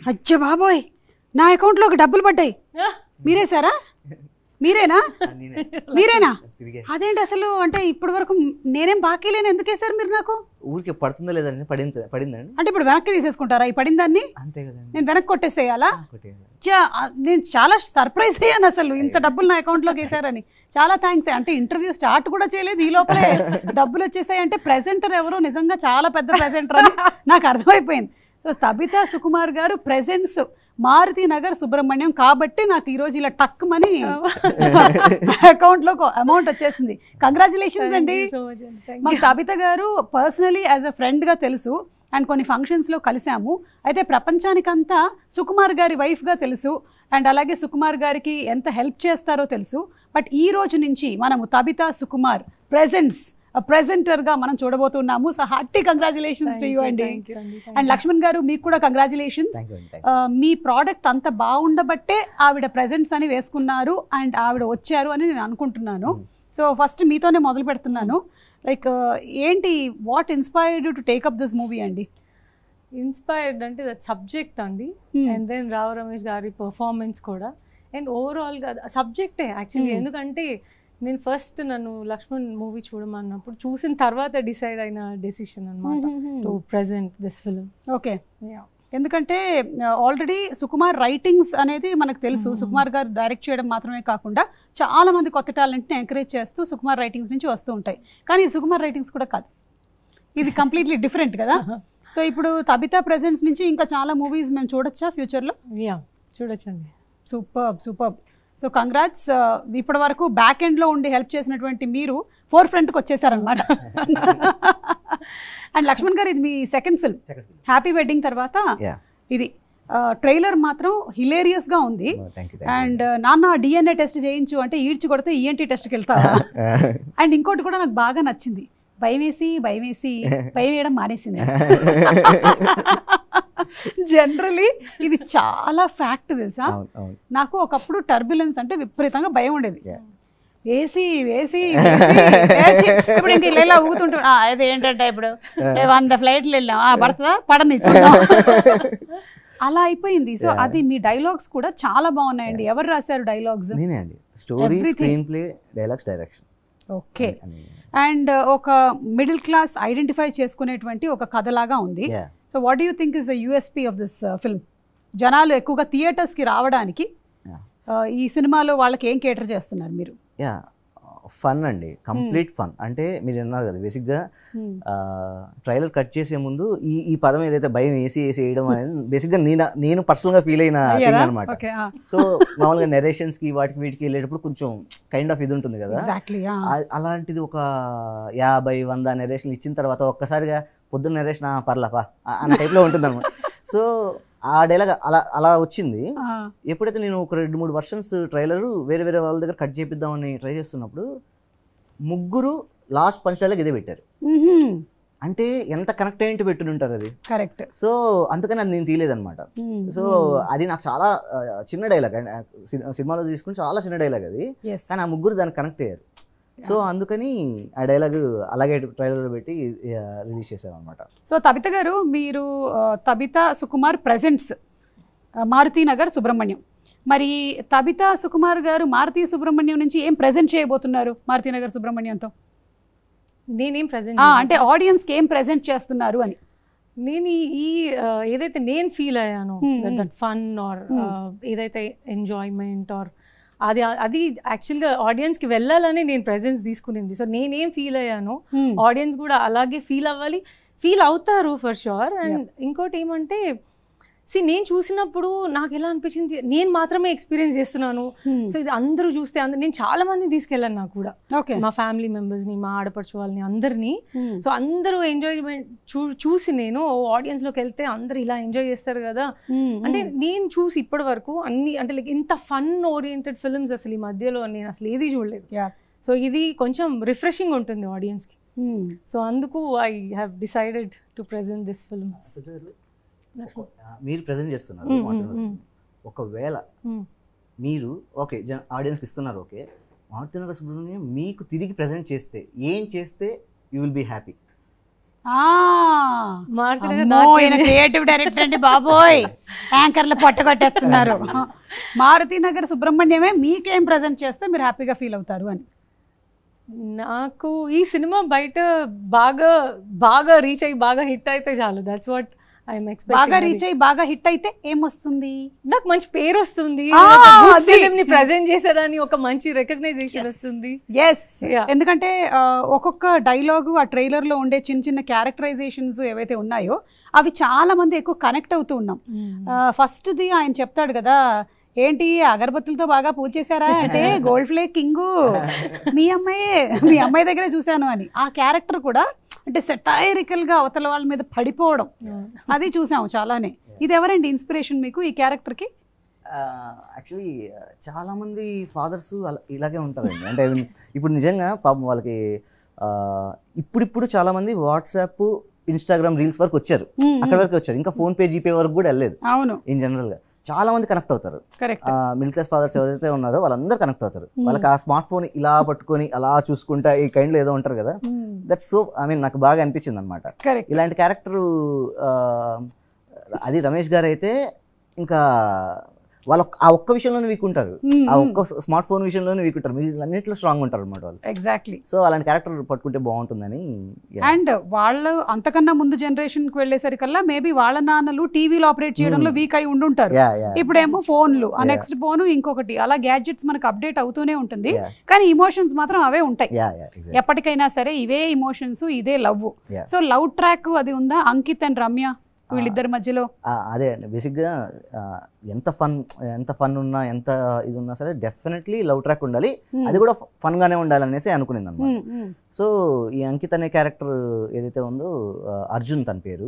అచ్చ బాబోయ్, నా అకౌంట్లోకి డబ్బులు పడ్డాయి. మీరేసారా? మీరేనా? అదేంటి అసలు? అంటే ఇప్పటి వరకు నేనేం బాకీ లేని ఎందుకు వేసారు మీరు నాకు? ఊరికి పడుతుందా లేదండి? పడిందండి. అంటే ఇప్పుడు వెనక్కి తీసేసుకుంటారా ఈ పడిందాన్ని? అంతే కదండి. నేను వెనక్కి కొట్టేసేయాలా? నేను చాలా సర్ప్రైజ్ అయ్యాను అసలు, ఇంత డబ్బులు నా అకౌంట్లోకి వేసారని. చాలా థ్యాంక్స్. అంటే ఇంటర్వ్యూ స్టార్ట్ కూడా చేయలేదు, ఈ లోపలే డబ్బులు వచ్చేసాయి. అంటే ప్రెజెంటర్ ఎవరో నిజంగా చాలా పెద్ద ప్రెజెంటర్ అని నాకు అర్థమైపోయింది. సో తబితా సుకుమార్ గారు ప్రెజెంట్స్ మారుతి నగర్ సుబ్రహ్మణ్యం కాబట్టి నాకు ఈరోజు ఇలా టక్ మనీ అకౌంట్లో అమౌంట్ వచ్చేసింది. కంగ్రాచులేషన్స్ అండి. మాకు తబిత గారు పర్సనలీ యాజ్ అ ఫ్రెండ్గా తెలుసు అండ్ కొన్ని ఫంక్షన్స్లో కలిసాము. అయితే ప్రపంచానికంతా సుకుమార్ గారి వైఫ్గా తెలుసు అండ్ అలాగే సుకుమార్ గారికి ఎంత హెల్ప్ చేస్తారో తెలుసు. బట్ ఈ రోజు నుంచి మనము తబితా సుకుమార్ ప్రెజెంటర్గా మనం చూడబోతున్నాము. So hearty congratulations to you అండి. అండ్ లక్ష్మణ్ గారు మీకు కూడా కంగ్రాచులేషన్స్. మీ ప్రోడక్ట్ అంత బాగుండబట్టే ఆవిడ ప్రెజెంట్స్ అని వేసుకున్నారు అండ్ ఆవిడ వచ్చారు అని నేను అనుకుంటున్నాను. సో ఫస్ట్ మీతోనే మొదలు పెడుతున్నాను. లైక్ ఏంటి, what inspired to take up this movie అండి? ఇన్స్పైర్డ్ అంటే సబ్జెక్ట్ అండి, అండ్ దెన్ రావు రమేష్ గారి పర్ఫార్మెన్స్ కూడా, అండ్ ఓవరాల్గా సబ్జెక్టే యాక్చువల్లీ. ఎందుకంటే నేను ఫస్ట్ నన్ను లక్ష్మణ్ మూవీ చూడమన్నప్పుడు చూసిన తర్వాత డిసైడ్ అయిన డెసిషన్ అనమాట to present this film. Okay, ఎందుకంటే ఆల్రెడీ సుకుమార్ రైటింగ్స్ అనేది మనకు తెలుసు. సుకుమార్ గారు డైరెక్ట్ చేయడం మాత్రమే కాకుండా చాలా మంది కొత్త టాలెంట్ని ఎంకరేజ్ చేస్తూ సుకుమార్ రైటింగ్స్ నుంచి వస్తూ ఉంటాయి. కానీ సుకుమార్ రైటింగ్స్ కూడా కాదు, ఇది కంప్లీట్లీ డిఫరెంట్ కదా. సో ఇప్పుడు తబితా ప్రెజెంట్స్ నుంచి ఇంకా చాలా మూవీస్ మేము చూడొచ్చా ఫ్యూచర్లో? చూడొచ్చండి. సూపర్. So congrats. ఇప్పటి వరకు బ్యాక్ ఎండ్లో ఉండి హెల్ప్ చేసినటువంటి మీరు ఫోర్ ఫ్రంట్కి వచ్చేసారనమాట. అండ్ లక్ష్మణ్ గారు ఇది మీ సెకండ్ ఫిల్మ్ హ్యాపీ వెడ్డింగ్ తర్వాత. ఇది ట్రైలర్ మాత్రం హిలేరియస్గా ఉంది. అండ్ నాన్న DNA టెస్ట్ చేయించు అంటే ఈడ్చి కొడితే ENT టెస్ట్కి వెళ్తారా? అండ్ ఇంకోటి కూడా నాకు బాగా నచ్చింది, భయం వేయడం మానేసింది. జనరలీ ఇది చాలా ఫ్యాక్ట్ తెలుసా. నాకు ఒకప్పుడు టర్బ్యులెన్స్ అంటే విపరీతంగా భయం ఉండేది. వేసి ఇప్పుడు ఇంక ఇలా ఊగుతుంటా. అది ఏంటంటే ఇప్పుడు 100 ఫ్లైట్లు వెళ్ళాం, పడుతుందా పడని చూద్దాం అలా అయిపోయింది. సో అది మీ డైలాగ్స్ కూడా చాలా బాగున్నాయండి. ఎవరు రాశారు డైలాగ్స్? నేనే అండి. Story, screen play, dialogues, direction. Okay. And ఒక మిడిల్ క్లాస్ ఐడెంటిఫై చేసుకునేటువంటి ఒక కథలాగా ఉంది. So what do you think is the USP of this film? జనాలు ఎక్కువగా థియేటర్స్కి రావడానికి ఈ సినిమాలో వాళ్ళకి ఏం కేటర్ చేస్తున్నారు మీరు? ఫన్ అండి, కంప్లీట్ ఫన్. అంటే మీరు అన్నారు కదా, బేసిక్గా ట్రైలర్ కట్ చేసే ముందు ఈ పదం ఏదైతే భయం వేసి వేయడం అనేది బేసిక్గా నేను పర్సనల్గా ఫీల్ అయిన థింగ్ అనమాట. సో మామూలుగా నెరేషన్స్కి వాటికి వీటికి వెళ్ళేటప్పుడు కొంచెం కైండ్ ఆఫ్ ఇది ఉంటుంది కదా. అలాంటిది ఒక 50-100 నెరేషన్ ఇచ్చిన తర్వాత ఒక్కసారిగా పొద్దున్న నెరేషన్ పర్లేపా అన్న టైప్లో ఉంటుంది అనమాట. సో ఆ డైలాగ్ అలా వచ్చింది. ఎప్పుడైతే నేను ఒక 2-3 వర్షన్స్ ట్రైలర్ వేరే వాళ్ళ దగ్గర కట్ చేపిద్దామని ట్రై చేస్తున్నప్పుడు ముగ్గురు లాస్ట్ పంచ్ డైలాగ్ ఇదే పెట్టారు. అంటే ఎంత కనెక్ట్ అయ్యింటి పెట్టుని ఉంటారు అది. కరెక్ట్. సో అందుకని అది నేను తీయలేదన్నమాట. సో అది నాకు చాలా చిన్న డైలాగ్, సినిమాలో తీసుకుని చాలా చిన్న డైలాగ్ అది, కానీ ఆ ముగ్గురు దానికి కనెక్ట్ అయ్యారు. సో అందుకని ఆ డైలాగ్ అలాగే ట్రైలర్లో పెట్టి రిలీజ్ చేశారు అనమాట. సో తబిత గారు, మీరు తబితా సుకుమార్ ప్రెజెంట్స్ మారుతి నగర్ సుబ్రహ్మణ్యం, మరి తబితా సుకుమార్ గారు మారుతి సుబ్రహ్మణ్యం నుంచి ఏం ప్రెజెంట్ చేయబోతున్నారు మారుతి నగర్ సుబ్రహ్మణ్యంతో? నేనేం ప్రెజెంట్ అంటే ఆడియన్స్కి ఏం ప్రెజెంట్ చేస్తున్నారు అని. నేను ఈ ఏదైతే నేను ఫీల్ అయ్యానో దట్ ఫన్ ఆర్ ఏదైతే ఎంజాయ్మెంట్ ఆర్ అది యాక్చువల్గా ఆడియన్స్కి వెళ్ళాలని నేను ప్రెజెన్స్ తీసుకునింది. సో నేనేం ఫీల్ అయ్యానో ఆడియన్స్ కూడా అలాగే ఫీల్ అవుతారు ఫర్ షూర్. అండ్ ఇంకోటి ఏమంటే, నేను చూసినప్పుడు నాకు ఎలా అనిపించింది, నేను మాత్రమే ఎక్స్పీరియన్స్ చేస్తున్నాను. సో ఇది అందరూ చూస్తే నేను చాలా మందిని తీసుకెళ్ళాను, నాకు కూడా మా ఫ్యామిలీ మెంబర్స్ని, మా ఆడపడుచు వాళ్ళని, అందరినీ. సో అందరూ ఎంజాయ్మెంట్ చూసి నేను ఆడియన్స్లోకి వెళ్తే అందరూ ఇలా ఎంజాయ్ చేస్తారు కదా. అంటే నేను చూసి ఇప్పటి వరకు అన్ని అంటే లైక్ ఇంత ఫన్ ఓరియంటెడ్ ఫిల్మ్స్ అసలు ఈ మధ్యలో నేను అసలు ఏది చూడలేదు. సో ఇది కొంచెం రిఫ్రెషింగ్ ఉంటుంది ఆడియన్స్కి. సో అందుకు I have decided to present this film. మీరు ప్రజెంట్ చేస్తున్నారు, ఒకవేళ మీరు ఓకే ఆడియన్స్కి ఇస్తున్నారు, ఓకే మారుతి నగర్ సుబ్రహ్మణ్యం మీకు తిరిగి ప్రజెంట్ చేస్తే ఏం చేస్తే you will be happy? Creative director అండి బాబోయ్, యాంకర్లు పట్టగొట్టేస్తున్నారు. మారుతి నగర్ సుబ్రహ్మణ్యమే మీకేం ప్రజెంట్ చేస్తే మీరు హ్యాపీగా ఫీల్ అవుతారు అని? నాకు ఈ సినిమా బయట బాగా బాగా రీచ్ అయ్యి బాగా హిట్ అయితే చాలు. That's what I'm expecting. బాగా రీచ్ అయ్యి బాగా హిట్ అయితే ఏమొస్తుంది? నాకు మంచి పేరు వస్తుంది, ఫిలిం ని ప్రెజెంట్ చేశారని ఒక మంచి రికగ్నైజేషన్ వస్తుంది. ఎందుకంటే ఒక్కొక్క డైలాగు ఆ ట్రైలర్ లో ఉండే చిన్న చిన్న క్యారెక్టరైజేషన్స్ ఏవైతే ఉన్నాయో అవి చాలా మంది ఎక్కువ కనెక్ట్ అవుతూ ఉన్నాం. ఫస్ట్ ది ఆయన చెప్తాడు కదా, ఏంటి అగరబత్తులతో బాగా పూజ చేశారా అంటే గోల్డ్ ఫ్లేక్ కింగు మీ అమ్మాయి దగ్గరే చూశాను అని. ఆ క్యారెక్టర్ కూడా అంటే సెటైరికల్ గా అవతల వాళ్ళ మీద పడిపోవడం అది చూసాము చాలానే. ఇది ఎవరండి ఇన్స్పిరేషన్ మీకు ఈ క్యారెక్టర్ కి? యాక్చువల్లీ చాలా మంది ఫాదర్స్ ఇలాగే ఉంటారండి. అంటే ఇప్పుడు నిజంగా పాపం వాళ్ళకి ఇప్పుడు చాలా మంది వాట్సాప్ ఇన్స్టాగ్రామ్ రీల్స్ వరకు వచ్చారు, అక్కడ వరకు వచ్చారు, ఇంకా ఫోన్ పే జీపే వరకు కూడా వెళ్ళలేదు. అవును, ఇన్ జనరల్ గా చాలా మంది కనెక్ట్ అవుతారు. మిడిల్ క్లాస్ ఫాదర్స్ ఎవరైతే ఉన్నారో వాళ్ళందరూ కనెక్ట్ అవుతారు. వాళ్ళకి ఆ స్మార్ట్ ఫోన్ ఇలా పట్టుకొని అలా చూసుకుంటా ఈ కైండ్ లో ఏదో ఉంటారు కదా. దట్స్ సో ఐ మీన్ నాకు బాగా అనిపించింది అనమాట ఇలాంటి క్యారెక్టర్. అది రమేష్ గారు అయితే ఇంకా వాళ్ళు ఆ ఒక్క విషయంలోనే వీక్ ఉంటారు, ఆ ఒక్క స్మార్ట్ ఫోన్ విషయంలోనే వీక్ ఉంటారు, మీరు అన్నింటిలో స్ట్రాంగ్ ఉంటారు అనమాట వాళ్ళు. ఎగ్జాక్ట్లీ. సో అలాంటి క్యారెక్టర్ పట్టుకుంటే బాగుంటుందని. అండ్ వాళ్ళు అంతకన్నా ముందు జనరేషన్ కి వెళ్ళేసరికల్లా మేబీ వాళ్ళ నాన్నలు టీవీలో ఆపరేట్ చేయడంలో వీక్ అయి ఉండుంటారు. ఇప్పుడేమో ఫోన్లు, ఆ నెక్స్ట్ ఫోన్ ఇంకొకటి, అలా గ్యాడ్జెట్స్ మనకు అప్డేట్ అవుతూనే ఉంటుంది. కానీ ఇమోషన్స్ మాత్రం అవే ఉంటాయి ఎప్పటికైనా సరే, ఇవే ఇమోషన్స్, ఇదే లవ్. సో లవ్ ట్రాక్ అది ఉందా అంకిత్ అండ్ రమ్య వీళ్ళిద్దరి మధ్యలో? అదే అండి బేసిక్గా ఎంత ఫన్ ఉన్నా ఎంత ఇది ఉన్నా సరే డెఫినెట్లీ లవ్ ట్రాక్ ఉండాలి, అది కూడా ఫన్ గానే ఉండాలి అనేసి అనుకునేది అనమాట. సో ఈ అంకిత్ అనే క్యారెక్టర్ ఏదైతే ఉందో అర్జున్ తన పేరు,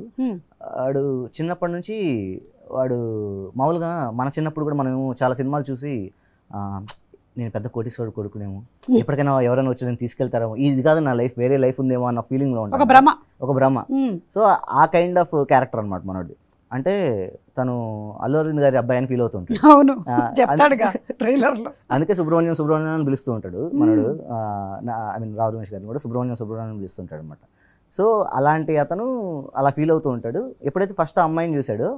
వాడు చిన్నప్పటి నుంచి వాడు మామూలుగా మన చిన్నప్పుడు కూడా మనం చాలా సినిమాలు చూసి నేను పెద్ద కోటీశ్వరుడు కొడుకునేమో, ఎప్పటికైనా ఎవరైనా వచ్చి నేను తీసుకెళ్తారేమో, ఇది కాదు నా లైఫ్, వేరే లైఫ్ ఉందేమో అన్న ఫీలింగ్ లో ఉంటాను, ఒక భ్రమ. సో ఆ కైండ్ ఆఫ్ క్యారెక్టర్ అనమాట మనోడి. అంటే తను అల్లు అరవింద్ గారి అబ్బాయి అని ఫీల్ అవుతుంటాడు. అందుకే సుబ్రహ్మణ్యం అని పిలుస్తూ ఉంటాడు మనోడు. ఐ మీన్ రావు రమేష్ గారిని కూడా సుబ్రహ్మణ్యం పిలుస్తుంటాడు అనమాట. సో అలాంటి అతను అలా ఫీల్ అవుతూ ఉంటాడు. ఎప్పుడైతే ఫస్ట్ ఆ అమ్మాయిని చూశాడో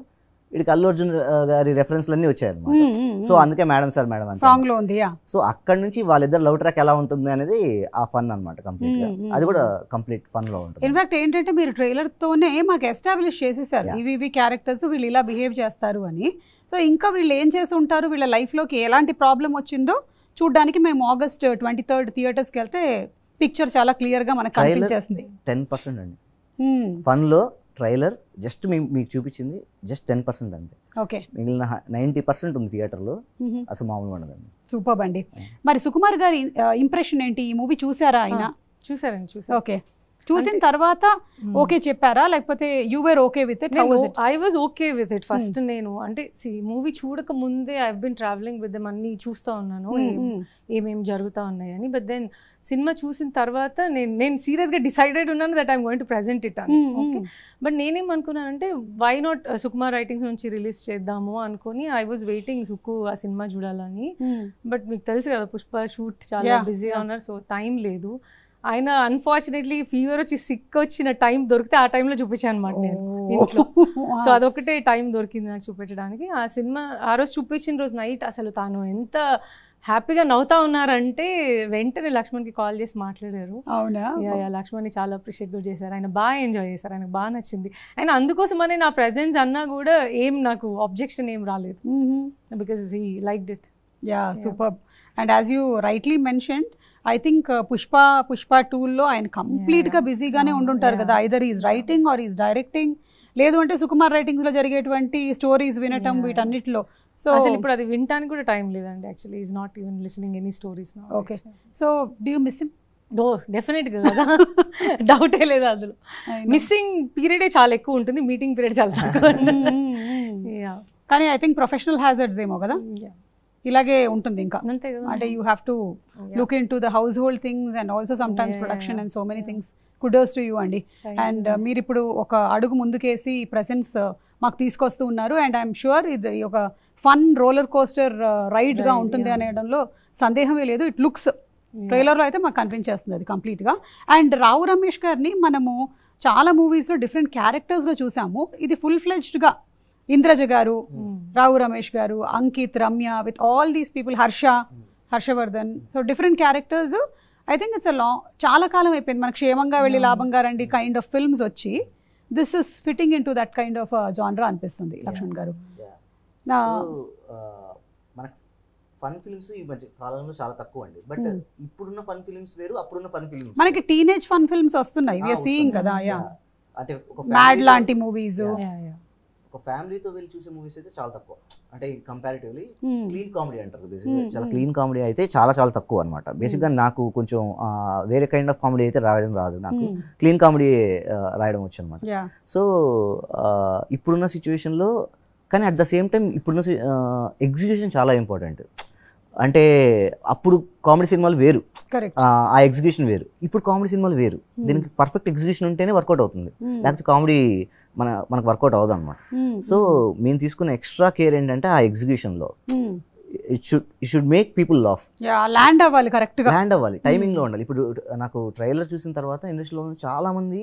వీడికి అల్లు అర్జున్ గారి రెఫరెన్స్లు అన్నీ వచ్చాయన్నమాట. సో అందుకే మేడం సార్ మేడం సాంగ్ లో ఉంది. సో అక్కడ నుంచి వాళ్ళిద్దరు లవ్ ట్రాక్ ఎలా ఉంటుంది అనేది ఆ ఫన్ అనమాట కంప్లీట్ గా. అది కూడా కంప్లీట్ ఫన్ లో ఉంటుంది. ఇన్ఫాక్ట్ ఏంటంటే మీరు ట్రైలర్ తోనే మాకు ఎస్టాబ్లిష్ చేసేసారు ఇవి క్యారెక్టర్స్, వీళ్ళు ఇలా బిహేవ్ చేస్తారు అని. సో ఇంకా వీళ్ళు ఏం చేసి ఉంటారు, వీళ్ళ లైఫ్ లోకి ఎలాంటి ప్రాబ్లం వచ్చిందో చూడడానికి మేము August 23rd థియేటర్స్కి వెళ్తే పిక్చర్ చాలా క్లియర్ గా మనకు కనిపించేస్తుంది. 10% అండి ఫన్ లో. ట్రైలర్ జస్ట్ మీకు చూపించింది జస్ట్ 10% అంతే. ఓకే, మిగిలిన 90% ఉంది థియేటర్లో, అసలు మామూలుగా ఉండదండి. సూపర్ అండి. మరి సుకుమార్ గారి ఇంప్రెషన్ ఏంటి? ఈ మూవీ చూసారా ఆయన? చూసారండి. ఓకే, చూసిన తర్వాత ఓకే చెప్పారా, లేకపోతే you were okay with it? I was okay with it first. నేను అంటే మూవీ చూడక ముందే I been travelling with them, అన్ని చూస్తూ ఉన్నాను ఏమేమి జరుగుతూ ఉన్నాయని. బట్ దెన్ సినిమా చూసిన తర్వాత నేను సీరియస్గా డిసైడెడ్ ఉన్నాను that I'm going to present it అని. ఓకే, బట్ నేనేమనుకున్నానంటే వై నాట్ సుకుమార్ రైటింగ్స్ నుంచి రిలీజ్ చేద్దాము అనుకుని ఐ వాజ్ వెయిటింగ్ సుకు ఆ సినిమా చూడాలని. బట్ మీకు తెలుసు కదా పుష్ప షూట్ చాలా బిజీగా ఉన్నారు, సో టైం లేదు. ఆయన అన్ఫార్చునేట్లీ ఫీవర్ వచ్చి సిక్ వచ్చిన టైం దొరికితే ఆ టైంలో చూపించాను అనమాట నేను ఇంట్లో. సో అదొకటే టైం దొరికింది నాకు చూపించడానికి. ఆ సినిమా ఆ రోజు చూపించిన రోజు నైట్ అసలు తాను ఎంత హ్యాపీగా నవ్వుతా ఉన్నారంటే వెంటనే లక్ష్మణ్కి కాల్ చేసి మాట్లాడారు. అవునా? లక్ష్మణ్ని చాలా అప్రిషియేట్ కూడా చేశారు, ఆయన బాగా ఎంజాయ్ చేశారు, ఆయనకు బాగా నచ్చింది. ఆయన అందుకోసమనే నా ప్రెజెన్స్ అన్నా కూడా ఏం నాకు ఆబ్జెక్షన్ ఏం రాలేదు, because he liked it. Yeah, super. And as you rightly mentioned, I think Pushpa 2లో ఆయన కంప్లీట్గా బిజీగానే ఉండుంటారు కదా. Either is writing or is directing, లేదు అంటే సుకుమార్ రైటింగ్స్లో జరిగేటువంటి స్టోరీస్ వినటం వీటన్నిటిలో. సో అసలు ఇప్పుడు అది వినటానికి కూడా టైం లేదండి. Actually is not even listening any stories now. Okay, so do you miss him? డెఫినెట్గా కదా, డౌటే లేదు అందులో. మిస్సింగ్ పీరియడే చాలా ఎక్కువ ఉంటుంది, మీటింగ్ పీరియడ్ చాలా తక్కువ. కానీ ఐ థింక్ ప్రొఫెషనల్ హ్యాజర్డ్స్ ఏమో కదా, ఇలాగే ఉంటుంది ఇంకా. అంటే you have to look in to the house hold things and also some times production and so many things. Kudos to you అండి. అండ్ మీరు ఇప్పుడు ఒక అడుగు ముందుకేసి ప్రెసెన్స్ మాకు తీసుకొస్తూ ఉన్నారు. అండ్ ఐఎమ్ షూర్ ఇది ఒక ఫన్ రోలర్ కోస్టర్ రైడ్గా ఉంటుంది అనేయడంలో సందేహమే లేదు. ఇట్ లుక్స్ ట్రైలర్లో అయితే మాకు కనిపించేస్తుంది అది కంప్లీట్గా. అండ్ రావు రమేష్ గారిని మనము చాలా మూవీస్లో డిఫరెంట్ క్యారెక్టర్స్లో చూసాము. ఇది ఫుల్ ఫ్లెడ్జ్డ్గా ఇంద్రజ గారు, Rao Ramesh garu, Ankit, Ramya, with all these people, Harshavardhan, so different characters. I think it's చాలా కాలం అయిపోయింది మనకు క్షేమంగా వెళ్ళి లాభంగా రండి కైండ్ ఆఫ్ ఫిల్మ్స్ వచ్చి. This is fitting into that kind of జానరా అనిపిస్తుంది లక్ష్మణ్ గారు. మనకు ఫన్ ఫిల్మ్స్ ఈ మధ్య కాలంలో చాలా తక్కువ అండి. బట్ ఇప్పుడున్న ఫన్ ఫిల్మ్స్ వేరు, అప్పుడున్న ఫన్ ఫిల్మ్స్. మనకి టీనేజ్ ఫన్ ఫిల్మ్స్ వస్తున్నాయి, వి ఆర్ సీయింగ్ కదా. అంటే మ్యాడ్ లాంటి మూవీస్, ఒక ఫ్యామిలీతో వెళ్ళి చూసే మూవీస్ అయితే చాలా తక్కువ. అంటే కంపారిటివ్లీ క్లీన్ కామెడీ అంటారు బేసిక్గా. చాలా క్లీన్ కామెడీ అయితే చాలా చాలా తక్కువ అనమాట. బేసిక్గా నాకు కొంచెం వేరే కైండ్ ఆఫ్ కామెడీ అయితే రాయడం రాదు, నాకు క్లీన్ కామెడీ రాయడం వచ్చు అనమాట. సో ఇప్పుడున్న సిచ్యువేషన్లో, కానీ అట్ ద సేమ్ టైం ఇప్పుడున్న ఎగ్జిక్యూషన్ చాలా ఇంపార్టెంట్. అంటే అప్పుడు కామెడీ సినిమాలు వేరు, ఆ ఎగ్జిక్యూషన్ వేరు. ఇప్పుడు కామెడీ సినిమాలు వేరు. దీనికి పర్ఫెక్ట్ ఎగ్జిక్యూషన్ ఉంటేనే వర్కౌట్ అవుతుంది, లేకపోతే కామెడీ మనకు వర్కౌట్ అవ్వదు అనమాట. సో మేము తీసుకున్న ఎక్స్ట్రా కేర్ ఏంటంటే ఆ ఎగ్జిక్యూషన్లో it should make people laugh, land అవ్వాలి, కరెక్ట్గా ల్యాండ్ అవ్వాలి, టైమింగ్లో ఉండాలి. ఇప్పుడు నాకు ట్రైలర్ చూసిన తర్వాత ఇండస్ట్రీలో చాలా మంది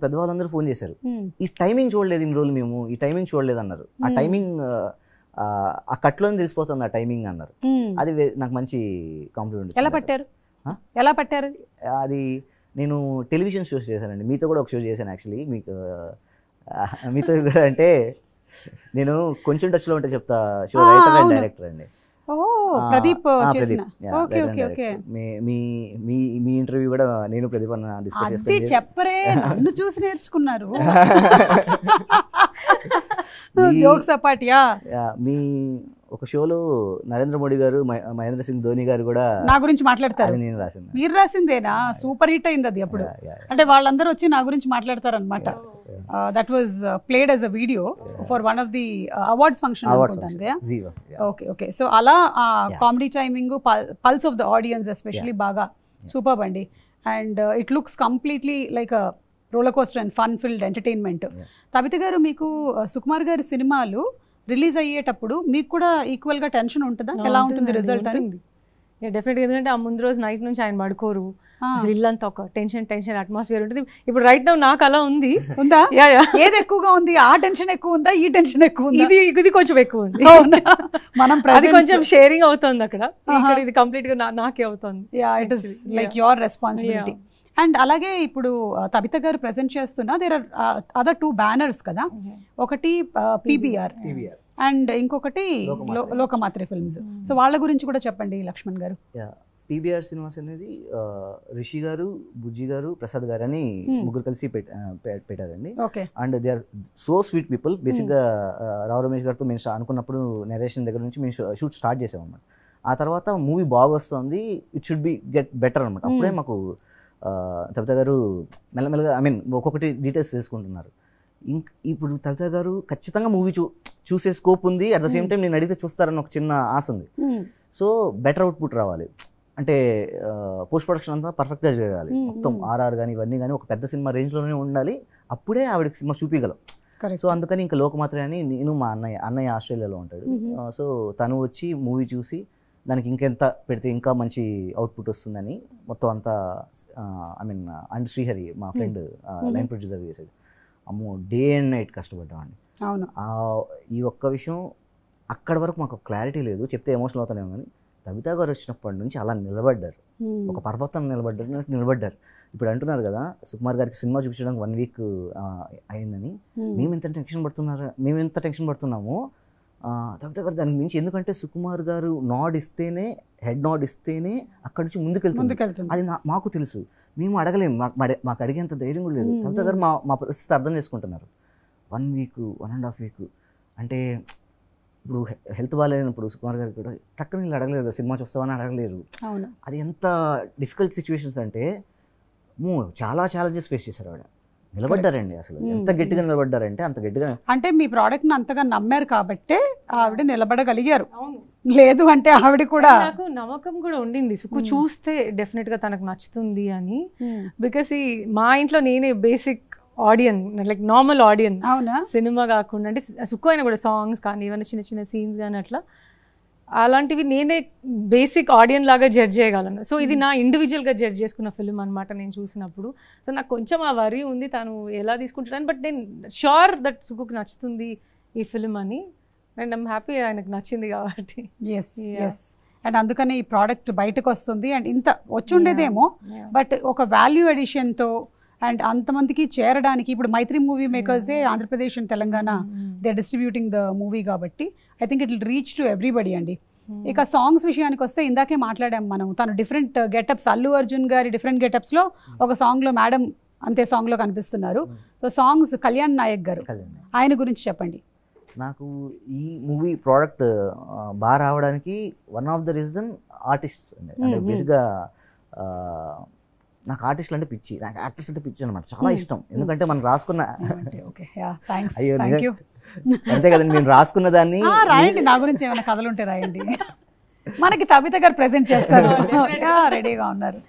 పెద్దవాళ్ళందరూ ఫోన్ చేశారు, ఈ టైమింగ్ చూడలేదు ఇన్ని రోజులు, మేము ఈ టైమింగ్ చూడలేదు అన్నారు. ఆ టైమింగ్ ఆ కట్లోనే తెలిసిపోతుంది ఆ టైమింగ్ అన్నారు. అది నాకు మంచి కాంప్లిమెంట్. ఎలా పట్టారు? అది నేను టెలివిజన్ షోస్ చేశానండి, మీతో కూడా ఒక షో చేశాను యాక్చువల్లీ. మీతో కూడా అంటే నేను కొంచెం టచ్లో ఉంటే చెప్తా, షో రైటర్ అండ్ డైరెక్టర్ అండి. ప్రదీప్. మీ ఇంటర్వ్యూ కూడా నేను ప్రదీప్ అన్న డిస్కస్ చేస్తాను. చెప్పరే, నన్ను చూసి నేర్చుకున్నారు. జోక్స్ అపాటియా. మీ ఒక షోలో నరేంద్ర మోడీ గారు, మహేంద్ర సింగ్ ధోని గారు కూడా నా గురించి మాట్లాడతారు. నేను రాసింది. మీరు రాసిందేనా? సూపర్ హిట్ అయింది అది అప్పుడు. అంటే వాళ్ళందరూ వచ్చి నా గురించి మాట్లాడతారు అనమాట. That was played as a video for one of the awards function అనుకుంటాను. ఓకే. సో అలా comedy timing, pulse of the audience especially బాగా సూపర్ అండి. And it looks completely like a roller coaster and fun field entertainment. Tabitha గారు, మీకు సుకుమార్ గారి సినిమాలు release అయ్యేటప్పుడు మీకు కూడా ఈక్వల్ గా టెన్షన్ ఉంటుందా? ఎలా ఉంటుంది రిజల్ట్ అని? డెఫినెట్గా, ఎందుకంటే ఆ ముందు రోజు నైట్ నుంచి ఆయన పడుకోరు, ఇల్లంతా ఒక టెన్షన్ అట్మాస్ఫియర్ ఉంటుంది. ఇప్పుడు రైట్ నౌ నాకు అలా ఉంది. ఉందా? ఏది ఎక్కువగా ఉంది? ఆ టెన్షన్ ఎక్కువ ఉందా, ఈ టెన్షన్ ఎక్కువ ఉంది? ఇది కొంచెం ఎక్కువ ఉంది. మనం అది కొంచెం షేరింగ్ అవుతుంది అక్కడ, ఇది కంప్లీట్ గా నాకే అవుతుంది. It is like your responsibility. And అలాగే ఇప్పుడు తబిత గారు ప్రెజెంట్ చేస్తున్న దేర్ ఆర్ అదర్ 2 బ్యానర్స్ కదా. ఒకటి పీబీఆర్ అండ్ ఇంకొకటి లోకమాత్రే ఫిల్మ్స్. సో వాళ్ళ గురించి కూడా చెప్పండి లక్ష్మణ్ గారు. పీబీఆర్ సినిమాస్ అనేది రిషి గారు, బుజ్జి గారు, ప్రసాద్ గారు అని ముగ్గురు కలిసి పెట్టారండి. And they are so sweet people. బేసిక్గా రావు రమేష్ గారితో మేము అనుకున్నప్పుడు నెరేషన్ దగ్గర నుంచి మేము షూట్ స్టార్ట్ చేసాం అన్నమాట. ఆ తర్వాత మూవీ బాగా వస్తుంది, it should be get better అనమాట. అప్పుడే మాకు తబిత గారు మెల్లమెల్లగా ఒక్కొక్కటి డీటెయిల్స్ తెలుసుకుంటున్నారు. ఇప్పుడు తబిత గారు ఖచ్చితంగా మూవీ చూసే స్కోప్ ఉంది, అట్ ద సేమ్ టైం నేను అడిగితే చూస్తారని ఒక చిన్న ఆశ ఉంది. సో బెటర్ అవుట్పుట్ రావాలి అంటే పోస్ట్ ప్రొడక్షన్ అంతా పర్ఫెక్ట్గా జరగాలి, మొత్తం ఆర్ఆర్ కానీ ఇవన్నీ కానీ ఒక పెద్ద సినిమా రేంజ్లోనే ఉండాలి, అప్పుడే ఆవిడకి సినిమా చూపించగలం. సో అందుకని ఇంకా లోకమాత్రే అని నేను, మా అన్నయ్య ఆస్ట్రేలియాలో ఉంటాడు. సో తను వచ్చి మూవీ చూసి దానికి ఇంకెంత పెడితే ఇంకా మంచి అవుట్పుట్ వస్తుందని మొత్తం అంతా అండ్ శ్రీహరి మా ఫ్రెండ్ లైన్ ప్రొడ్యూసర్ చేశాడు. అమ్మో, డే అండ్ నైట్ కష్టపడ్డామండి. అవును, ఈ ఒక్క విషయం అక్కడి వరకు మాకు క్లారిటీ లేదు, చెప్తే ఎమోషనల్ అవుతానేమో, కానీ తబిత గారు వచ్చినప్పటి నుంచి అలా నిలబడ్డారు, ఒక పర్వతం నిలబడ్డారు. ఇప్పుడు అంటున్నారు కదా సుకుమార్ గారికి సినిమా చూపించడానికి 1 వీక్ అయిందని. మేము ఎంత టెన్షన్ పడుతున్నామో తబిత గారు దానికి మించి. ఎందుకంటే సుకుమార్ గారు హెడ్ నాడ్ ఇస్తేనే అక్కడి నుంచి ముందుకెళ్తుంది. అది మాకు తెలుసు, మేము అడగలేము, మాకు అడిగేంత ధైర్యం కూడా లేదు. తబిత గారు మా పరిస్థితి అర్థం చేసుకుంటున్నారు. 1 వీక్ 1.5 వీక్ అంటే ఇప్పుడు హెల్త్ బాగాలేనప్పుడు సుకుమార్ గారు కూడా టక్కున వీళ్ళు అడగలేరు, సినిమా చూస్తామని అడగలేరు. అది ఎంత డిఫికల్ట్ సిచ్యువేషన్స్ అంటే చాలా ఛాలెంజెస్ ఫేస్ చేశారు ఆవిడ. నిలబడ్డారండి, అసలు ఎంత గట్టిగా నిలబడ్డారంటే అంత గట్టిగా. అంటే మీ ప్రోడక్ట్ ని అంతగా నమ్మారు కాబట్టి ఆవిడ నిలబడగలిగారు. లేదు అంటే ఆవిడ కూడా, నాకు నమ్మకం కూడా ఉండింది సుకు చూస్తే డెఫినెట్ గా తనకు నచ్చుతుంది అని. బికాస్ మా ఇంట్లో నేనే బేసిక్ ఆడియన్, లైక్ నార్మల్ ఆడియన్, సినిమా కాకుండా. అంటే సుక్కు అయినా కూడా సాంగ్స్ కానీ ఏమైనా చిన్న చిన్న సీన్స్ కానీ అట్లా అలాంటివి నేనే బేసిక్ ఆడియన్స్ లాగా జడ్జ్ చేయగలను. సో ఇది నా ఇండివిజువల్గా జడ్జ్ చేసుకున్న ఫిల్మ్ అనమాట నేను చూసినప్పుడు. సో నాకు కొంచెం ఆ వరీ ఉంది తను ఎలా తీసుకుంటాను, బట్ నేను షూర్ దట్ సుకుకి నచ్చుతుంది ఈ ఫిల్మ్ అని, అండ్ ఐమ్ హ్యాపీ ఆయనకు నచ్చింది కాబట్టి. అండ్ అందుకనే ఈ ప్రోడక్ట్ బయటకు వస్తుంది. అండ్ ఇంత వచ్చుండేదేమో, బట్ ఒక వాల్యూ ఎడిషన్తో అండ్ అంతమందికి చేరడానికి ఇప్పుడు మైత్రి మూవీ మేకర్సే Andhra Pradesh and Telangana they distributing the movie కాబట్టి I think it will reach to everybody అండి. ఇక సాంగ్స్ విషయానికి వస్తే ఇందాకే మాట్లాడాం మనం, తను డిఫరెంట్ గెటప్స్, అల్లు అర్జున్ గారి డిఫరెంట్ గెటప్స్లో ఒక సాంగ్లో మేడం అంతే సాంగ్లో కనిపిస్తున్నారు. సో సాంగ్స్ కళ్యాణ్ నాయక్ గారు, ఆయన గురించి చెప్పండి. నాకు ఈ మూవీ ప్రోడక్ట్ బాగా రావడానికి one of the reason artists అండి. అంటే బేసిక్గా నాకు ఆర్టిస్టులు అంటే పిచ్చి, నాకు యాక్టర్స్ అంటే పిచ్చి అనమాట, చాలా ఇష్టం. ఎందుకంటే మనం రాసుకున్న అయ్యో అంతే కదండి, నేను రాసుకున్న దాన్ని రాయండి, నా గురించి ఏమైనా కథలు ఉంటే రాయండి. మనకి తబిత గారు ప్రెజెంట్ చేస్తారు, రెడీగా ఉన్నారు.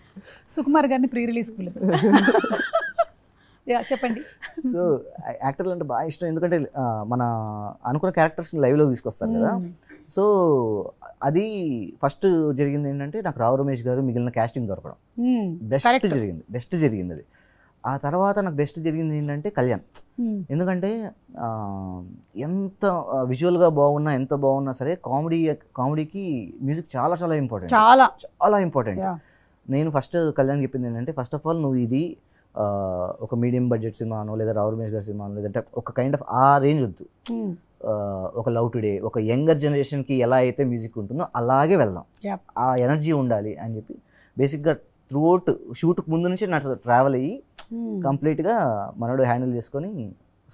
సుకుమార్ గారిని ప్రీ రిలీజ్ చెప్పండి. సో యాక్టర్లు అంటే బాగా ఇష్టం, ఎందుకంటే మన అనుకున్న క్యారెక్టర్స్ లైవ్లో తీసుకొస్తారు కదా. సో అది ఫస్ట్ జరిగింది ఏంటంటే నాకు రావు రమేష్ గారు మిగిలిన క్యాస్టింగ్ దొరకడం బెస్ట్ జరిగింది అది. ఆ తర్వాత నాకు బెస్ట్ జరిగింది ఏంటంటే కళ్యాణ్. ఎందుకంటే ఎంత విజువల్గా బాగున్నా ఎంత బాగున్నా సరే కామెడీకి మ్యూజిక్ చాలా చాలా ఇంపార్టెంట్, చాలా ఇంపార్టెంట్. నేను ఫస్ట్ కళ్యాణ్ చెప్పింది ఏంటంటే, ఫస్ట్ ఆఫ్ ఆల్ నువ్వు ఇది ఒక మీడియం బడ్జెట్ సినిమానో లేదా రావు రమేష్ గారి సినిమానో లేదంటే ఒక కైండ్ ఆఫ్ ఆ రేంజ్ వద్దు, ఒక లవ్ టుడే ఒక యంగర్ జనరేషన్కి ఎలా అయితే మ్యూజిక్ ఉంటుందో అలాగే వెళ్దాం, ఆ ఎనర్జీ ఉండాలి అని చెప్పి బేసిక్గా త్రూఅవుట్ షూట్కి ముందు నుంచి నాకు ట్రావెల్ అయ్యి కంప్లీట్గా మనోడు హ్యాండిల్ చేసుకొని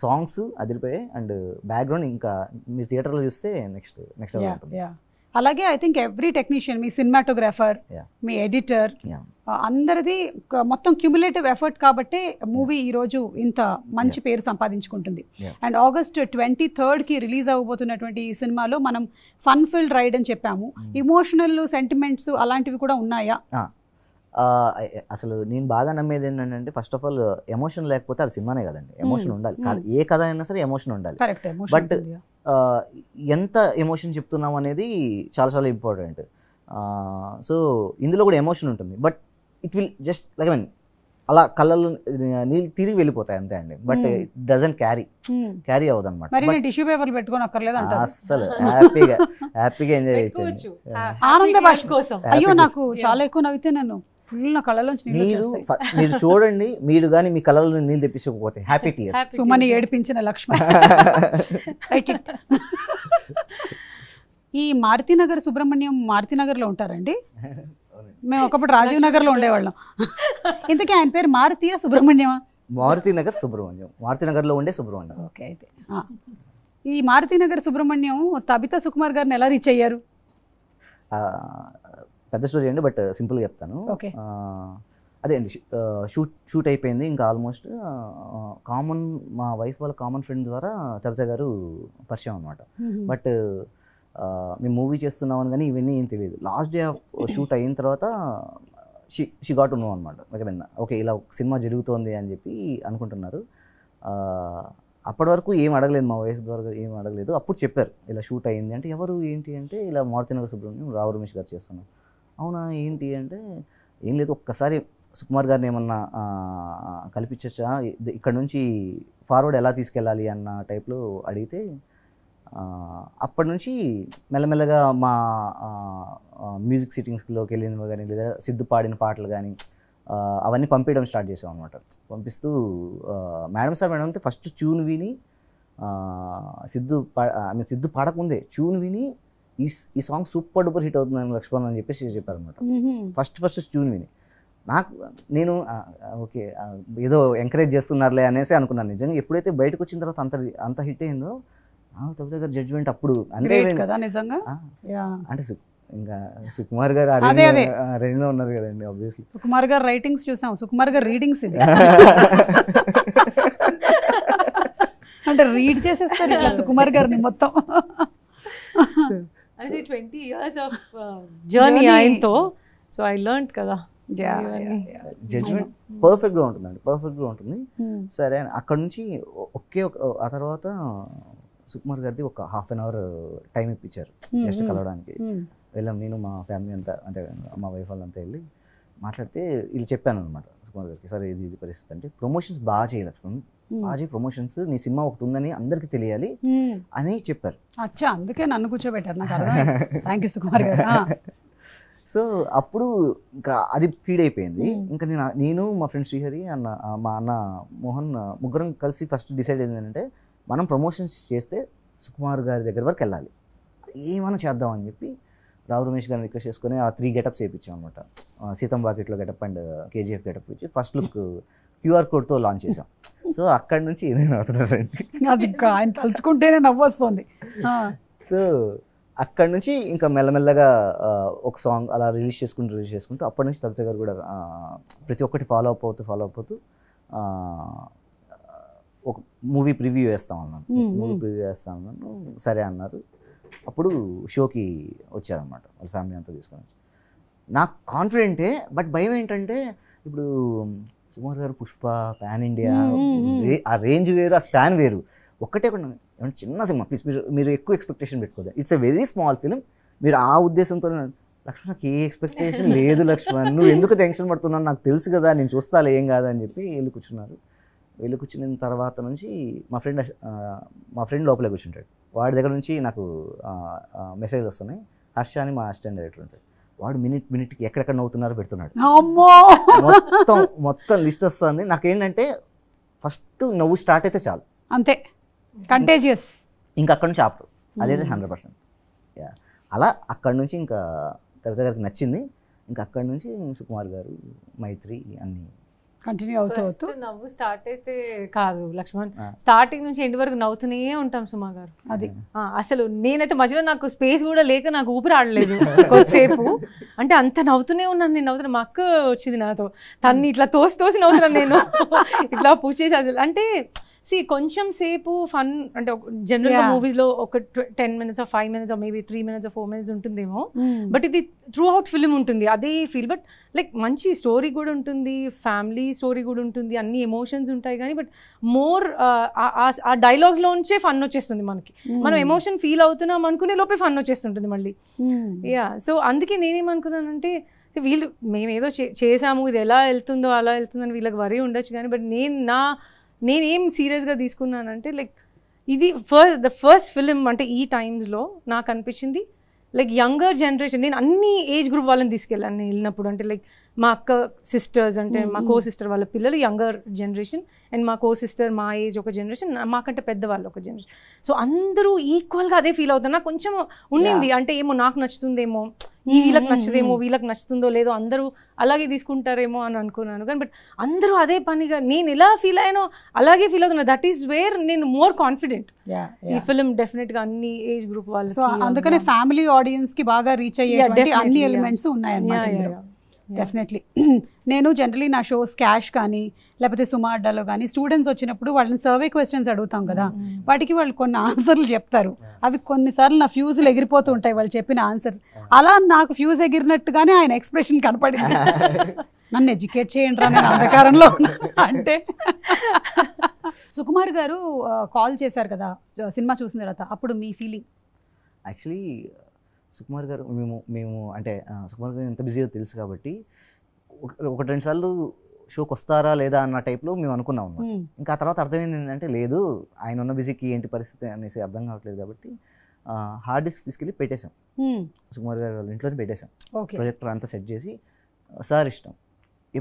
సాంగ్స్ అదిరిపోయాయి. అండ్ బ్యాక్గ్రౌండ్ ఇంకా మీరు థియేటర్లో చూస్తే నెక్స్ట్ అలాగే I think every technician, me cinematographer, me editor, అందరిది మొత్తం క్యూములేటివ్ ఎఫర్ట్ కాబట్టి మూవీ ఈరోజు ఇంత మంచి పేరు సంపాదించుకుంటుంది. అండ్ August 23కి రిలీజ్ అవ్వబోతున్నటువంటి ఈ సినిమాలో మనం ఫన్ ఫిల్డ్ రైడ్ అని చెప్పాము, ఇమోషనల్ సెంటిమెంట్స్ అలాంటివి కూడా ఉన్నాయా? అసలు నేను బాగా నమ్మేది ఏంటంటే, ఫస్ట్ ఆఫ్ ఆల్ ఎమోషన్ లేకపోతే అది సినిమానే కదండి, ఎమోషన్ ఉండాలి. ఏ కథ అయినా సరే ఎమోషన్ ఉండాలి. బట్ ఎంత ఎమోషన్ చెప్తున్నాం అనేది చాలా చాలా ఇంపార్టెంట్. సో ఇందులో కూడా ఎమోషన్ ఉంటుంది, but it will just like I mean అలా కళ్ళల్లో నీళ్ళు తిరిగి వెళ్ళిపోతాయి అంతే అండి. బట్ ఇట్ డజంట్ క్యారీ అవ్వదు అనమాట. టిష్యూ పేపర్లు పెట్టుకొని అక్కర్లేదు అసలు హ్యాపీగా ఎంజాయ్ చేయొచ్చు. ఆనంద భాష కోసం అయ్యో నాకు చాలా ఎక్కువ నవ్వితే నన్ను ఫుల్ నా కళ్ళలోంచి మీరు చూడండి, మీరు కానీ మీ కళ్ళలో నీళ్ళు తెప్పించకపోతే హ్యాపీ టీయర్స్. సుమని ఏడిపించిన లక్ష్మి. ఈ మారుతినగర్ సుబ్రహ్మణ్యం మారుతినగర్లో ఉంటారండి? మేము ఒకప్పుడు రాజీవ్ నగర్లో ఉండేవాళ్ళం. ఇంతకీ ఆయన పేరు మారుతియా సుబ్రహ్మణ్యమా? మారుతినగర్ సుబ్రహ్మణ్యం, మారుతినగర్లో ఉండే సుబ్రహ్మణ్యం. ఓకే, అయితే ఈ మారుతినగర్ సుబ్రహ్మణ్యం తబితా సుకుమార్ గారిని ఎలా రీచ్ అయ్యారు? పెద్ద స్టోరీ అండి, బట్ సింపుల్గా చెప్తాను. అదే అండి, షూట్ అయిపోయింది ఇంకా ఆల్మోస్ట్. మా వైఫ్ వాళ్ళ కామన్ ఫ్రెండ్ ద్వారా తబితా గారు పరిచయం అనమాట. బట్ మేము మూవీ చేస్తున్నామని కానీ ఇవన్నీ ఏం తెలియదు. లాస్ట్ డే ఆఫ్ షూట్ అయిన తర్వాత షీ గాట్ టు నో అనమాట. ఓకే ఇలా సినిమా జరుగుతోంది అని చెప్పి అనుకుంటున్నారు. అప్పటి వరకు ఏం అడగలేదు, మా వైఫ్ ద్వారా ఏం అడగలేదు. అప్పుడు చెప్పారు ఇలా షూట్ అయింది అంటే, ఎవరు ఏంటి అంటే ఇలా మారుతినగర్ సుబ్రహ్మణ్యం రావు రమేష్ గారు చేస్తున్నాం. అవునా ఏంటి అంటే, ఏం లేదు ఒక్కసారి సుకుమార్ గారిని ఏమన్నా కల్పించచ్చా, ఇక్కడ నుంచి ఫార్వర్డ్ ఎలా తీసుకెళ్ళాలి అన్న టైప్లో అడిగితే, అప్పటి నుంచి మెల్లమెల్లగా మా మ్యూజిక్ సిట్టింగ్స్లోకి వెళ్ళినవి కానీ లేదా సిద్ధు పాడిన పాటలు కానీ అవన్నీ పంపించడం స్టార్ట్ చేసాం అనమాట. పంపిస్తూ మేడం అంతే ఫస్ట్ ట్యూన్ విని సిద్ధు పాడకముందే ట్యూన్ విని ఈ సాంగ్ సూపర్ డూపర్ హిట్ అవుతుందని లక్ష్మణ్ అని చెప్పేసి చెప్పారనమాట. ఫస్ట్ ట్యూన్ విని నేను ఓకే ఏదో ఎంకరేజ్ చేస్తున్నారులే అనేసి అనుకున్నాను. నిజంగా ఎప్పుడైతే బయటకు వచ్చిన తర్వాత అంత హిట్ అయిందో తబితా గారి జడ్జిమెంట్ అప్పుడు అంతే కదా నిజంగా. అంటే ఇంకా సుకుమార్ గారు రేంజ్లో ఉన్నారు కదండి. ఆబ్వియస్లీ సుకుమార్ గారు రైటింగ్స్ చూసాం, సుకుమార్ గారు రీడింగ్స్ ఇది అంటే రీడ్ చేసేస్తారు ఇట్లా సుకుమార్ గారిని మొత్తం. 20 years of journey ఆయనతో, సో ఐ లెర్న్డ్ కదా. జడ్జిమెంట్ పర్ఫెక్ట్గా ఉంటుందండి, పర్ఫెక్ట్గా ఉంటుంది. సరే అక్కడ నుంచి ఆ తర్వాత సుకుమార్ గారిది ఒక హాఫ్ అన్ అవర్ టైం ఇప్పించారు జస్ట్ కలవడానికి. వెళ్ళాం, నేను మా ఫ్యామిలీ అంతా, అంటే మా వైఫ్ వాళ్ళంతా వెళ్ళి మాట్లాడితే వీళ్ళు చెప్పాను అనమాట సుకుమార్ గారికి, సరే ఇది పరిస్థితి అంటే ప్రమోషన్స్ బాగా చేయాలి లక్ష్మణ్, బాగా చేయి ప్రమోషన్స్, నీ సినిమా ఒకటి ఉందని అందరికి తెలియాలి అని చెప్పారు. అచ్చా, అందుకే నన్ను కూర్చోబెట్టారు, నాకు అర్థం. థ్యాంక్ యూ సుకుమార్ గారు. సో అప్పుడు ఇంకా అది ఫీడ్ అయిపోయింది. ఇంకా నేను మా ఫ్రెండ్ శ్రీహరి అన్న, మా అన్న మోహన్, ముగ్గురం కలిసి ఫస్ట్ డిసైడ్ అయింది ఏంటంటే మనం ప్రమోషన్స్ చేస్తే సుకుమార్ గారి దగ్గర వరకు వెళ్ళాలి, ఏమైనా చేద్దామని చెప్పి రావు రమేష్ గారిని రిక్వెస్ట్ చేసుకుని ఆ 3 గెటప్స్ వేయించాం అనమాట. సీతం వాకిట్లో గెటప్ అండ్ కేజీఎఫ్ గెటప్ ఇచ్చి ఫస్ట్ లుక్ QR కోడ్తో లాంచ్ చేసాం. సో అక్కడి నుంచి ఏదైనా అవుతున్నారండి, అది ఆయన తలుచుకుంటేనే నవ్వు వస్తుంది. సో అక్కడి నుంచి ఇంకా మెల్లమెల్లగా ఒక సాంగ్ అలా రిలీజ్ చేసుకుంటూ అప్పటి నుంచి తబిత గారు కూడా ప్రతి ఒక్కటి ఫాలో అప్ అవుతూ ఒక మూవీ ప్రివ్యూ వేస్తామన్నాను. సరే అన్నారు. అప్పుడు షోకి వచ్చారనమాట వాళ్ళ ఫ్యామిలీ అంతా తీసుకొని. నాకు కాన్ఫిడెంటే, బట్ భయం ఏంటంటే ఇప్పుడు సుకుమార్ గారు పుష్ప పాన్ ఇండియా, ఆ రేంజ్ వేరు, ఆ స్పాన్ వేరు. ఒక్కటే ఏమన్నా చిన్న సినిమా, ప్లీజ్ మీరు ఎక్కువ ఎక్స్పెక్టేషన్ పెట్టుకోదు. It's a very small film. మీరు ఆ ఉద్దేశంతో, లక్ష్మణ్ నాకు ఏ ఎక్స్పెక్టేషన్ లేదు లక్ష్మణ్, నువ్వు ఎందుకు టెన్షన్ పడుతున్నావు, నాకు తెలుసు కదా, నేను చూస్తాను ఏం కాదని చెప్పి వెళ్ళి కూర్చున్నారు. వెళ్ళి కూర్చున్న తర్వాత నుంచి మా ఫ్రెండ్ లోపలే కూర్చుంటాడు. వాడి దగ్గర నుంచి నాకు మెసేజ్ వస్తున్నాయి. హర్ష అని మా అసిస్టెంట్ డైరెక్టర్ ఉంటాడు, వాడు మినిట్కి ఎక్కడెక్కడ నవ్వుతున్నారో పెడుతున్నాడు. మొత్తం లిస్ట్ వస్తుంది. నాకేంటంటే ఫస్ట్ నవ్వు స్టార్ట్ అయితే చాలు, అంతే, కంటేజియస్. ఇంకా అక్కడ నుంచి ఆపరు, అదైతే 100%. అలా అక్కడ నుంచి ఇంకా కవిత గారికి నచ్చింది. ఇంకా అక్కడ నుంచి సుకుమార్ గారు, మైత్రి అన్నీ కంటిన్యూ అవుతూ నవ్వు స్టార్ట్ అయితే కాదు లక్ష్మణ్, స్టార్టింగ్ నుంచి ఎండ్ వరకు నవ్వుతూనే ఉంటాం సుమా గారు. అది అసలు నేనైతే మధ్యలో నాకు స్పేస్ కూడా లేక నాకు ఊపిరి ఆడలేదు కొద్దిసేపు. అంటే అంత నవ్వుతూనే ఉన్నాను నేను. నవ్వుతున్నా, మా అక్క వచ్చింది నాతో, తన్ని ఇట్లా తోసి నవ్వుతున్నాను నేను, ఇట్లా పుష్ చేసి. అసలు అంటే కొంచెం సేపు ఫన్ అంటే జనరల్గా మూవీస్లో ఒక 10 minutes or 5 minutes or maybe 3 minutes or 4 minutes ఉంటుందేమో, బట్ ఇది త్రూ అవుట్ ఫిల్మ్ ఉంటుంది అదే ఫీల్. బట్ లైక్ మంచి స్టోరీ కూడా ఉంటుంది, ఫ్యామిలీ స్టోరీ కూడా ఉంటుంది, అన్ని ఎమోషన్స్ ఉంటాయి. కానీ బట్ మోర్ ఆ డైలాగ్స్లో ఉంచే ఫన్ వచ్చేస్తుంది మనకి. మనం ఎమోషన్ ఫీల్ అవుతున్నాం అనుకునే లోపే ఫన్ వచ్చేస్తుంటుంది మళ్ళీ. సో అందుకే నేనేమనుకున్నానంటే వీళ్ళు మేమేదో చేసాము, ఇది ఎలా వెళ్తుందో అలా వెళ్తుందని వీళ్ళకి వరీ ఉండొచ్చు. కానీ బట్ నేనేం సీరియస్గా తీసుకున్నానంటే లైక్ ఇది ద ఫస్ట్ ఫిలిం అంటే ఈ టైమ్స్లో నాకు అనిపించింది లైక్ యంగర్ జనరేషన్. నేను అన్ని ఏజ్ గ్రూప్ వాళ్ళని తీసుకెళ్ళాను నేను వెళ్ళినప్పుడు. అంటే లైక్ మా అక్క సిస్టర్స్, అంటే మా కో సిస్టర్ వాళ్ళ పిల్లలు యంగర్ జనరేషన్, అండ్ మా కో సిస్టర్ మా ఏజ్ ఒక జనరేషన్, మాకంటే పెద్దవాళ్ళు ఒక జనరేషన్. సో అందరూ ఈక్వల్గా అదే ఫీల్ అవుతారు. నాకు కొంచెం ఉండింది అంటే ఏమో నాకు నచ్చుతుందేమో, ఈ వీళ్ళకి నచ్చదేమో, వీళ్ళకి నచ్చుతుందో లేదో, అందరూ అలాగే తీసుకుంటారేమో అని అనుకున్నాను. కానీ బట్ అందరూ అదే పనిగా నేను ఎలా ఫీల్ అయ్యానో అలాగే ఫీల్ అవుతున్నా. దట్ ఈస్ వేర్ నేను మోర్ కాన్ఫిడెంట్ ఈ ఫిలిం డెఫినెట్గా అన్ని ఏజ్ గ్రూప్ వాళ్ళు. సో అందుకనే ఫ్యామిలీ ఆడియన్స్ కి బాగా రీచ్ అయ్యే అన్ని ఎలిమెంట్స్ ఉన్నాయన్నమాట. డెఫినెట్లీ. నేను జనరలీ నా షోస్ క్యాష్ కానీ లేకపోతే సుమా అడ్డాలో కానీ స్టూడెంట్స్ వచ్చినప్పుడు వాళ్ళని సర్వే క్వశ్చన్స్ అడుగుతాం కదా, వాటికి వాళ్ళు కొన్ని ఆన్సర్లు చెప్తారు. అవి కొన్నిసార్లు నా ఫ్యూజులు ఎగిరిపోతూ ఉంటాయి వాళ్ళు చెప్పిన ఆన్సర్స్. అలా నాకు ఫ్యూజ్ ఎగిరినట్టుగానే ఆయన ఎక్స్ప్రెషన్ కనపడింది. నన్ను ఎడ్యుకేట్ చేయండి రా, నేను అంధకారంలో అంటే. సుకుమార్ గారు కాల్ చేశారు కదా సినిమా చూసిన తర్వాత, అప్పుడు మీ ఫీలింగ్? యాక్చువల్లీ సుకుమార్ గారు మేము అంటే సుకుమార్ గారు ఎంత బిజీగా తెలుసు కాబట్టి 1-2 సార్లు షోకి వస్తారా లేదా అన్న టైప్లో మేము అనుకున్నాం. ఇంకా ఆ తర్వాత అర్థమైంది ఏంటంటే లేదు, ఆయన ఉన్న బిజీకి ఏంటి పరిస్థితి అనేసి అర్థం కావట్లేదు. కాబట్టి హార్డ్ డిస్క్ తీసుకెళ్ళి పెట్టేశాం, సుకుమార్ గారు వాళ్ళ ఇంట్లోనే పెట్టేశాం. ప్రొజెక్టర్ అంతా సెట్ చేసి సార్ ఇష్టం,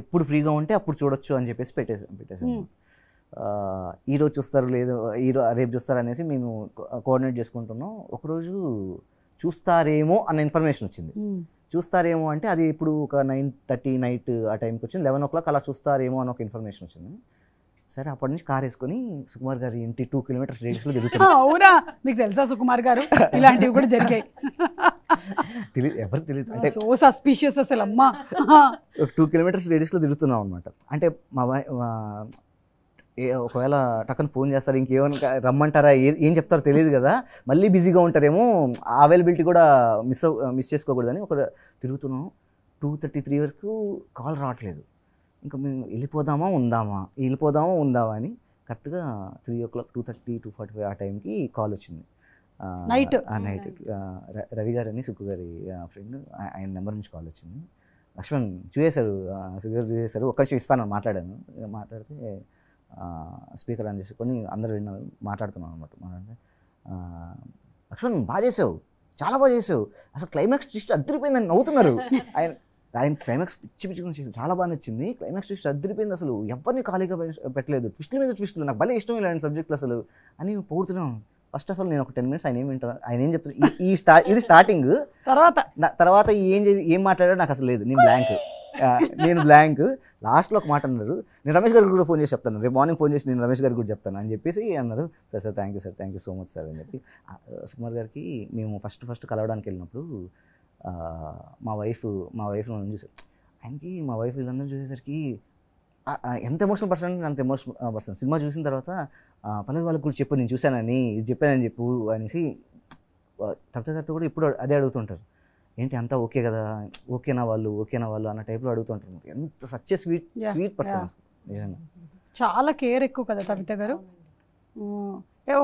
ఎప్పుడు ఫ్రీగా ఉంటే అప్పుడు చూడొచ్చు అని చెప్పేసి పెట్టేశాం. ఈరోజు చూస్తారు లేదు, రేపు చూస్తారు అనేసి మేము కోఆర్డినేట్ చేసుకుంటున్నాం. ఒకరోజు చూస్తారేమో అన్న ఇన్ఫర్మేషన్ వచ్చింది. చూస్తారేమో అంటే అది ఇప్పుడు ఒక 9:30 నైట్ ఆ టైంకి వచ్చింది. 11 o'clock అలా చూస్తారేమో అని ఒక ఇన్ఫర్మేషన్ వచ్చింది. సరే అప్పటి నుంచి కార్ వేసుకొని సుకుమార్ గారి ఇంటి 2 kilometers రేడియస్లో తిరుగుతున్నాం. అవునా, మీకు తెలుసా సుకుమార్ గారు ఇలాంటివి కూడా జరిగాయి? తెలియదు, ఎవరికి తెలియదు. అంటే సో సస్పిషియస్ అసలు. అమ్మా 2 kilometers రేడియస్లో తిరుగుతున్నాం అనమాట. అంటే ఒకవేళ టక్కన ఫోన్ చేస్తారు, ఇంకేమైనా రమ్మంటారా, ఏం చెప్తారో తెలియదు కదా, మళ్ళీ బిజీగా ఉంటారేమో, అవైలబిలిటీ కూడా మిస్ చేసుకోకూడదని ఒక తిరుగుతున్నాం. 2:33 వరకు కాల్ రావట్లేదు. ఇంకా మేము వెళ్ళిపోదామా ఉందామా అని. కరెక్ట్గా 3 o'clock 2:30 2:45 ఆ టైంకి కాల్ వచ్చింది. నైట్ నైట్ రవి గారు అని సుక్కు గారి ఫ్రెండ్, ఆయన నెంబర్ నుంచి కాల్ వచ్చింది. లక్ష్మణ్ చూసేశారు, సుగర్ చూసేశారు, ఒక్క నిమిషం ఇస్తాను మాట్లాడాను. మాట్లాడితే స్పీకర్ ఆన్ చేసుకొని అందరూ విన్నారు, మాట్లాడుతున్నాను అనమాట. మాట్లాడితే లక్ష్మణ్ బాగా చేసావు, చాలా బాగా చేసావు, అసలు క్లైమాక్స్ ట్విస్ట్ అదిరిపోయిందని నవ్వుతున్నారు. ఆయన క్లైమాక్స్ పిచ్చి పిచ్చి గురించి చాలా బాగా నచ్చింది, క్లైమాక్స్ ట్విస్ట్ అదిరిపోయింది, అసలు ఎవరిని ఖాళీగా పెట్టలేదు, ట్విస్ట్ల మీద ట్విస్టులు, నాకు భలే ఇష్టం ఇలాంటి సబ్జెక్టులు అసలు అని పొగుడుతున్నాను. ఫస్ట్ ఆఫ్ ఆల్ నేను ఒక 10 minutes ఆయన ఏం వింటాను, ఆయన ఏం చెప్తాను, ఇది స్టార్టింగ్. తర్వాత ఏం మాట్లాడాడో నాకు అసలు లేదు, నేను బ్లాంక్. లాస్ట్లో ఒక మాట అన్నారు, నేను రమేష్ గారికి కూడా ఫోన్ చేసి చెప్తాను, రేపు మార్నింగ్ ఫోన్ చేసి నేను రమేష్ గారికి కూడా చెప్తాను అని చెప్పేసి అన్నారు. Sir thank you so much sir అని చెప్పి. సుకుమార్ గారికి మేము ఫస్ట్ కలవడానికి వెళ్ళినప్పుడు మా వైఫ్ నన్ను చూసారు. ఆయనకి మా వైఫ్ వీళ్ళందరూ చూసేసరికి ఎంత ఎమోషనల్ పర్సన్ అంత ఎమోషనల్ పర్సన్. సినిమా చూసిన తర్వాత పల్లవి వాళ్ళకి కూడా చెప్పు, నేను చూశానని, ఇది చెప్పానని చెప్పు అనేసి తగ్గ కూడా ఇప్పుడు అదే అడుగుతుంటారు, ఏంటి అంతా ఓకే కదా, ఓకేనా వాళ్ళు అన్న టైప్లో అడుగుతుంటారు. ఎంత సచ్ స్వీట్ పర్సన్ నిజంగా. చాలా కేర్ ఎక్కువ కదా కవిత గారు.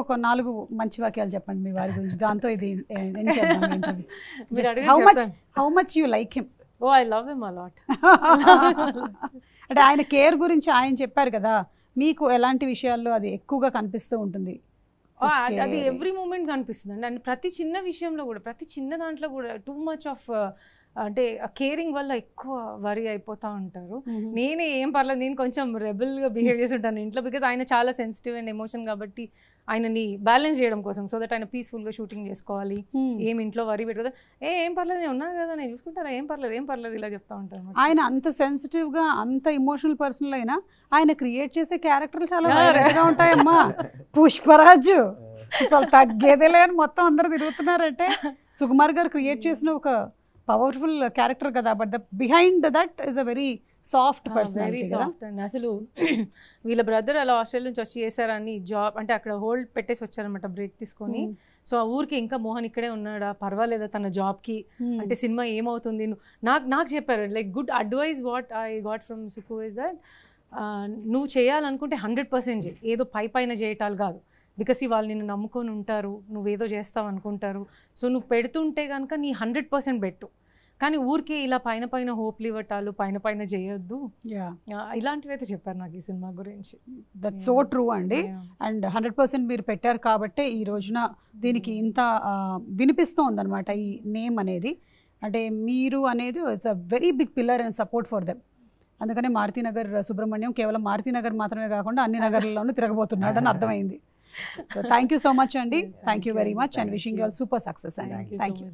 ఒక 4 మంచి వాక్యాలు చెప్పండి మీ వారి గురించి, దాంతో ఇది how much you like him. Oh, I love him a lot. అంటే ఆయన కేర్ గురించి ఆయన చెప్పారు కదా, మీకు ఎలాంటి విషయాల్లో అది ఎక్కువగా కనిపిస్తూ ఉంటుంది? అది ఎవ్రీ మూమెంట్ కనిపిస్తుంది అండి. అండ్ ప్రతి చిన్న విషయంలో కూడా, ప్రతి చిన్న దాంట్లో కూడా టూ మచ్ ఆఫ్ అంటే కేరింగ్ వల్ల ఎక్కువ వరీ అయిపోతూ ఉంటారు. నేనే ఏం పర్లేదు, నేను కొంచెం రెబల్గా బిహేవ్ చేసి ఉంటాను ఇంట్లో, బికాజ్ ఆయన చాలా సెన్సిటివ్ అండ్ ఎమోషన్ కాబట్టి ఆయనని బ్యాలెన్స్ చేయడం కోసం, సో దట్ ఆయన పీస్ఫుల్గా షూటింగ్ చేసుకోవాలి, ఏం ఇంట్లో వరీ పెట్టదు, ఏం పర్లేదు నేను ఉన్నా కదా, నేను చూసుకుంటారా, ఏం పర్లేదు ఇలా చెప్తా ఉంటాను. ఆయన అంత సెన్సిటివ్గా అంత ఇమోషనల్ పర్సన్ అయినా ఆయన క్రియేట్ చేసే క్యారెక్టర్లు చాలా రేర్గా ఉంటాయమ్మా. పుష్పరాజు అసలు తగ్గేదేలే అని మొత్తం అందరు తిరుగుతున్నారంటే సుకుమార్ గారు క్రియేట్ చేసిన ఒక పవర్ఫుల్ క్యారెక్టర్ కదా, but the behind that is a very soft person. Very soft అండి. అసలు వీళ్ళ బ్రదర్ అలా ఆస్ట్రేలియా నుంచి వచ్చి చేశారని జాబ్ అంటే అక్కడ హోల్డ్ పెట్టేసి వచ్చారనమాట, బ్రేక్ తీసుకొని. సో ఆ ఊరికి ఇంకా మోహన్ ఇక్కడే ఉన్నాడా, పర్వాలేదా తన జాబ్కి, అంటే సినిమా ఏమవుతుంది, నాకు చెప్పారు like good advice what I got from Suku is that నువ్వు చేయాలనుకుంటే 100% చేయి, ఏదో పైన చేయటాలు కాదు, బికాస్ వాళ్ళు నిన్ను నమ్ముకొని ఉంటారు, నువ్వేదో చేస్తావు అనుకుంటారు. సో నువ్వు పెడుతుంటే కనుక నీ 100% పెట్టు, కానీ ఊరికే ఇలా పైన హోప్లు ఇవ్వటాలు, పైన చేయొద్దు, ఇలాంటివి అయితే చెప్పారు నాకు ఈ సినిమా గురించి. దట్స్ సో ట్రూ అండి. అండ్ 100% మీరు పెట్టారు కాబట్టి ఈ రోజున దీనికి ఇంత వినిపిస్తూ ఉందన్నమాట ఈ నేమ్ అనేది. అంటే మీరు అనేది it's a very big pillar and support for them. అందుకనే మారుతినగర్ సుబ్రహ్మణ్యం కేవలం మారుతినగర్ మాత్రమే కాకుండా అన్ని నగర్లలోనూ తిరగబోతున్నాడు అని అర్థమైంది. So thank you so much Andy, thank you very much and wishing you all super success and thank you.